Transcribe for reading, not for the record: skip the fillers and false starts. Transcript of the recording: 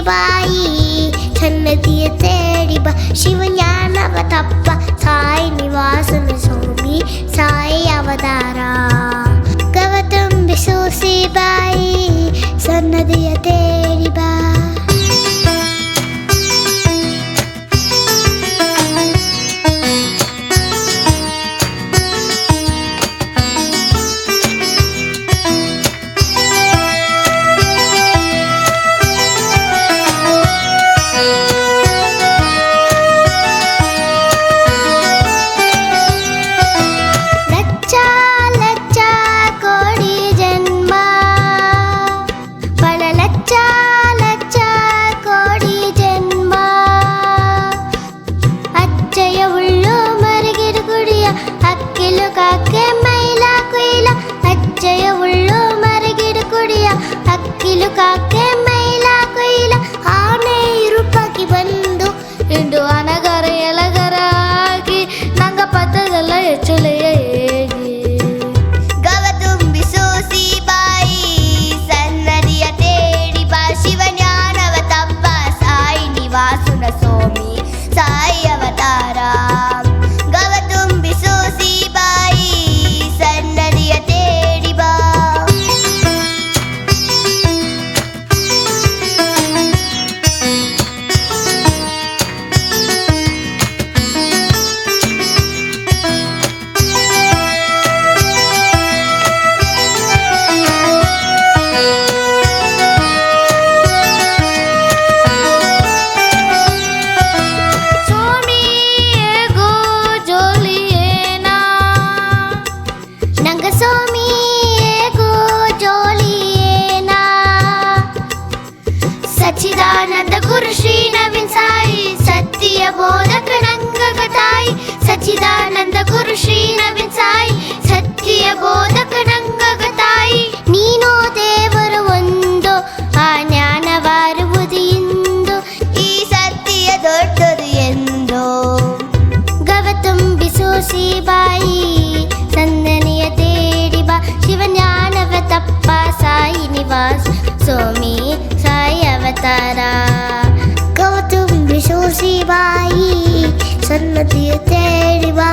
ಬಾಯಿ ಸನ್ನದಿಯ ತೇಡಿ ಬಾ ಶಿವಜ್ಞಾನವ ತಪ್ಪ ಸಾಯಿ ನಿವಾಸನ ಸ್ವಾಮಿ ಸಾಯಿ ಅವತಾರ ಗವತುಂಬಿ ಸೂಸಿ ಬಾಯಿ ಸನ್ನದಿಯ ತೇಡಿ ಬಾ ಕಾಕೆ ಮೈಲ ಕೊಯ್ಲ ಆನೆ ಇರುಪಾಕಿ ಬಂದು ಇಂಡು ಅನಗರ ಎಲಗರ ಆಗಿ ನಂಗ ಪದದಲ್ಲ ಹೆಚ್ಚುಲೆಯ ಹೇಗೆ ಗವ ತುಂಬಿ ಸೋಸಿ ಬಾಯಿ ಸನ್ನದಿಯ ತೇಡಿ ಬಾ ಶಿವಜ್ಞಾನವ ತಪ್ಪ ಸಾಯಿ ನಿವಾಸುನ ಸ್ವಾಮಿ ಸಾಯಿ ಅವತಾರ ಗವ ತುಂಬಿ ಸೋಸಿ ಬಾಯಿ ಸನ್ನದಿಯ ತೇಡಿ ಬಾ सच्चिदानंद गुरु श्री नवीन साई सत्य बोधक नंगग ताई सच्चिदानंद गुरु श्री नवीन साई सत्य बोधक नंगग ताई नीनो देवर ಒಂದೋ ಆ ಜ್ಞಾನವಾರುವುದು ಇಂದು ಈ ಸತ್ಯ ದೊಡ್ಡದು ಎಂದು ಗವ ತುಂಬಿ ಸೂಸಿ ಬಾಯಿ ಸಂದನಿಯ ತೇಡಿ ಬಾ ಶಿವಜ್ಞಾನವ ತಪ್ಪ ಸಾಯಿ ನಿವಾಸ ಸ್ವಾಮಿ ಸಾಯಿ ಅವತಾರ ಗವ ತುಂಬಿ ಸೂಸಿ ಬಾಯಿ ಸನ್ನದಿಯ ತೇಡಿ ಬಾ